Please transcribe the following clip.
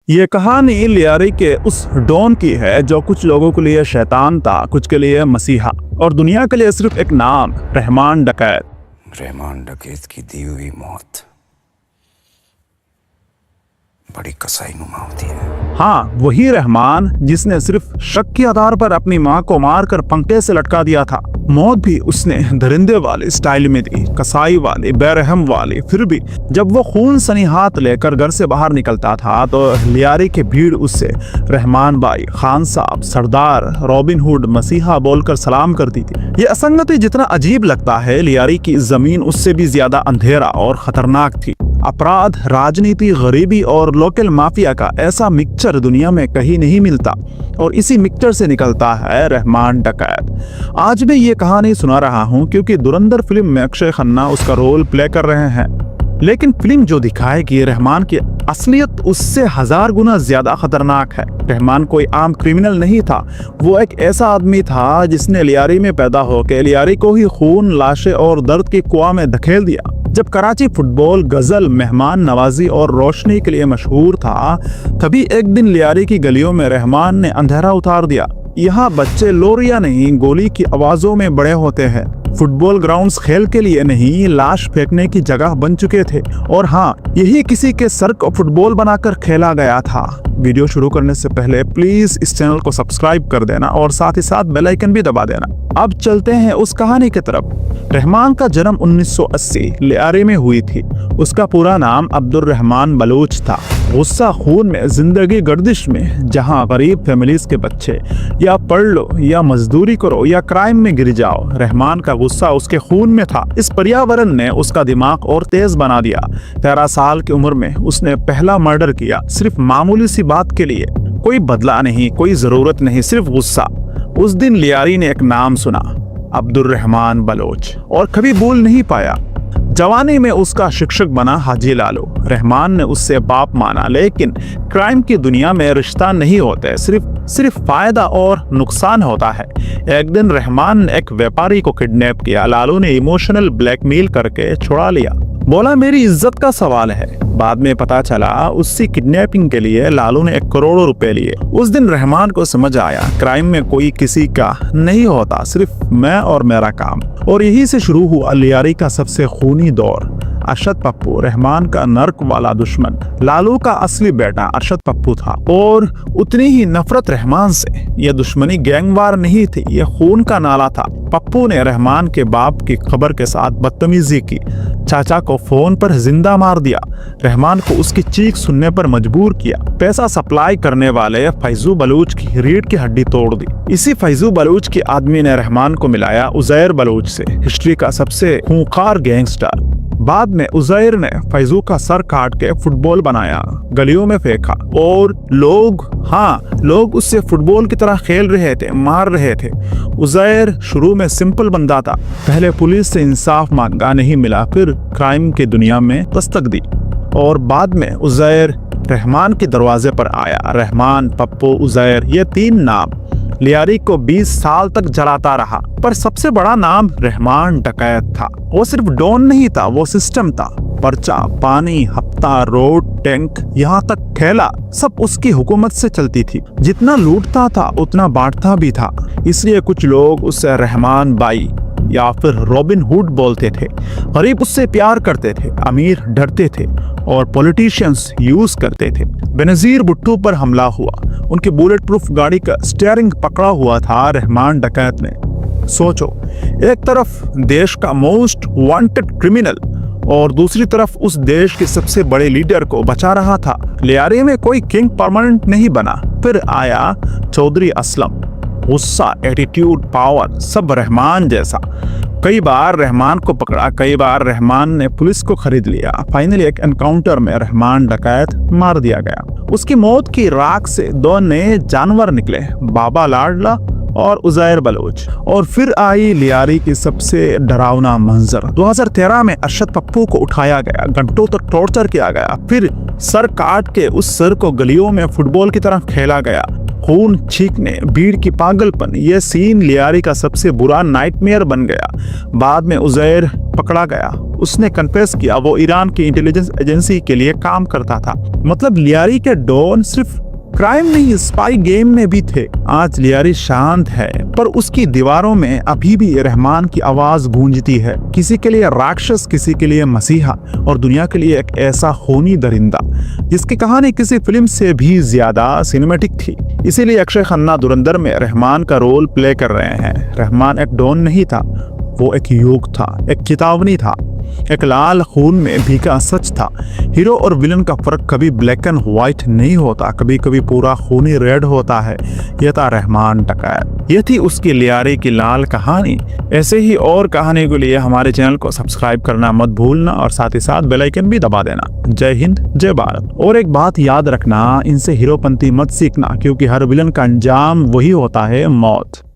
ये कहानी लियारी के उस डॉन की है जो कुछ लोगों के लिए शैतान था, कुछ के लिए मसीहा और दुनिया के लिए सिर्फ एक नाम, रहमान डकैत। रहमान डकैत की दी हुई मौत बड़ी कसाईनुमा होती है। हाँ, वही रहमान जिसने सिर्फ शक के आधार पर अपनी माँ को मारकर पंखे से लटका दिया था। मौत भी उसने दरिंदे वाले स्टाइल में दी, कसाई वाली, बेरहम वाली। फिर भी जब वो खून सनी हाथ लेकर घर से बाहर निकलता था तो लियारी की भीड़ उससे रहमान भाई, खान साहब, सरदार, रॉबिन हुड, मसीहा बोलकर सलाम करती थी। ये असंगति जितना अजीब लगता है, लियारी की जमीन उससे भी ज्यादा अंधेरा और खतरनाक थी। अपराध, राजनीति, गरीबी और लोकल माफिया का ऐसा मिक्सचर दुनिया में कहीं नहीं मिलता और इसी मिक्सचर से निकलता है रहमान डकैत। आज मैं ये कहानी सुना रहा हूँ क्योंकि धुरंधर फिल्म में अक्षय खन्ना उसका रोल प्ले कर रहे हैं, लेकिन फिल्म जो दिखाएगी रहमान की असलियत उससे 1000 गुना ज्यादा खतरनाक है। रहमान कोई आम क्रिमिनल नहीं था, वो एक ऐसा आदमी था जिसने लियारी में पैदा होकर लियारी को ही खून, लाशें और दर्द के कुआं में धकेल दिया। जब कराची फुटबॉल, गजल, मेहमान नवाजी और रोशनी के लिए मशहूर था, तभी एक दिन लियारी की गलियों में रहमान ने अंधेरा उतार दिया। यहाँ बच्चे लोरिया नहीं, गोली की आवाजों में बड़े होते हैं। फुटबॉल ग्राउंड्स खेल के लिए नहीं, लाश फेंकने की जगह बन चुके थे। और हाँ, यही किसी के सर को फुटबॉल बनाकर खेला गया था। वीडियो शुरू करने से पहले प्लीज इस चैनल को सब्सक्राइब कर देना और साथ ही साथ बेल आइकन भी दबा देना। अब चलते हैं उस कहानी की तरफ। रहमान का जन्म 1980 लियारी में हुई थी। उसका पूरा नाम अब्दुर्रहमान बलूच था। गुस्सा खून में, जिंदगी गर्दिश में, जहां गरीब फैमिलीज के बच्चे या पढ़ लो या मजदूरी करो या क्राइम में गिर जाओ, रहमान का गुस्सा उसके खून में था। इस पर्यावरण ने उसका दिमाग और तेज बना दिया। 13 साल की उम्र में उसने पहला मर्डर किया, सिर्फ मामूली सी बात के लिए। कोई बदला नहीं, कोई जरूरत नहीं, सिर्फ गुस्सा। उस दिन लियारी ने एक नाम सुना, अब्दुर्रहमान बलोच, और कभी भूल नहीं पाया। जवानी में उसका शिक्षक बना हाजी लालू। रहमान ने उससे बाप माना, लेकिन क्राइम की दुनिया में रिश्ता नहीं होते, सिर्फ फायदा और नुकसान होता है। एक दिन रहमान ने एक व्यापारी को किडनैप किया। लालू ने इमोशनल ब्लैकमेल करके छुड़ा लिया, बोला मेरी इज्जत का सवाल है। बाद में पता चला उसकी किडनैपिंग के लिए लालू ने 1 करोड़ रुपए लिए। उस दिन रहमान को समझ आया, क्राइम में कोई किसी का नहीं होता, सिर्फ मैं और मेरा काम। और यही से शुरू हुआ लियारी का सबसे खूनी दौर। अरशद पप्पू, रहमान का नर्क वाला दुश्मन। लालू का असली बेटा अरशद पप्पू था और उतनी ही नफरत रहमान से। यह दुश्मनी गैंगवार नहीं थी, यह खून का नाला था। पप्पू ने रहमान के बाप की खबर के साथ बदतमीजी की, चाचा को फोन पर जिंदा मार दिया, रहमान को उसकी चीख सुनने पर मजबूर किया। पैसा सप्लाई करने वाले फैजू बलूच की रीढ़ की हड्डी तोड़ दी। इसी फैजू बलूच के आदमी ने रहमान को मिलाया उजैर बलूच से, हिस्ट्री का सबसे खूंखार गैंगस्टर। बाद में उजैर ने फैजू का सर काट के फुटबॉल बनाया, गलियों में फेंका और लोग उससे फुटबॉल की तरह खेल रहे थे, मार रहे थे। उजैर शुरू में सिंपल बंदा था, पहले पुलिस से इंसाफ मांगा, नहीं मिला, फिर क्राइम की दुनिया में दस्तक दी और बाद में उजैर रहमान के दरवाजे पर आया। रहमान, पप्पू, उजैर, ये 3 नाम लियारी को 20 साल तक जलाता रहा, पर सबसे बड़ा नाम रहमान डकैत था। वो सिर्फ डॉन नहीं था, वो सिस्टम था। पर्चा, पानी, हफ्ता, रोड, टैंक, यहाँ तक खेला, सब उसकी हुकूमत से चलती थी। जितना लूटता था उतना बांटता भी था। इसलिए कुछ लोग उसे रहमान भाई या फिर रॉबिन हुड बोलते थे। गरीब उससे प्यार करते थे, अमीर डरते थे और पॉलिटिशियंस यूज करते थे। बेनजीर भुट्टो पर हमला हुआ, उनकी बुलेट प्रूफ गाड़ी का स्टीयरिंग पकड़ा हुआ था रहमान डकैत ने। सोचो, एक तरफ देश का मोस्ट वांटेड क्रिमिनल और दूसरी तरफ उस देश के सबसे बड़े लीडर को बचा रहा था। लियारी में कोई किंग परमानेंट नहीं बना। फिर आया चौधरी असलम, गुस्सा, एटीट्यूड, पावर, सब रहमान जैसा। कई बार रहमान को पकड़ा, कई बार रहमान ने पुलिस को खरीद लिया। फाइनली एक एनकाउंटर में रहमान डकैत मार दिया गया। उसकी मौत की राख से 2 नए जानवर निकले, बाबा लाडला और उजैर बलोच। और फिर आई लियारी की सबसे डरावना मंजर। 2013 में अरशद पप्पू को उठाया गया, घंटों तक टॉर्चर किया गया, फिर सर काट के उस सर को गलियों में फुटबॉल की तरह खेला गया। खून छींकने, भीड़ की पागलपन, यह सीन लियारी का सबसे बुरा नाइटमेयर बन गया। बाद में उजैर पकड़ा गया। उसने कन्फेस किया वो ईरान की इंटेलिजेंस एजेंसी के लिए काम करता था। मतलब लियारी के डॉन सिर्फ क्राइम नहीं, स्पाई गेम में भी थे। आज लियारी शांत है, पर उसकी दीवारों में अभी भी रहमान की आवाज गूंजती है। किसी के लिए राक्षस, किसी के लिए मसीहा, और दुनिया के लिए एक ऐसा खूनी दरिंदा जिसकी कहानी किसी फिल्म से भी ज्यादा सिनेमैटिक थी। इसीलिए अक्षय खन्ना धुरंधर में रहमान का रोल प्ले कर रहे हैं। रहमान एक डॉन नहीं था, वो एक युग था, एक चेतावनी था, एक लाल खून में भीगा सच था। हीरो और विलन का फर्क कभी ब्लैक एंड व्हाइट नहीं होता, कभी कभी पूरा खूनी रेड होता है। यह था रहमान डकैत, यह थी उसकी लियारी की लाल कहानी। ऐसे ही और कहानी के लिए हमारे चैनल को सब्सक्राइब करना मत भूलना और साथ ही साथ बेल आइकन भी दबा देना। जय हिंद, जय भारत। और एक बात याद रखना, इनसे हीरोपंती मत सीखना, क्योंकि हर विलन का अंजाम वही होता है, मौत।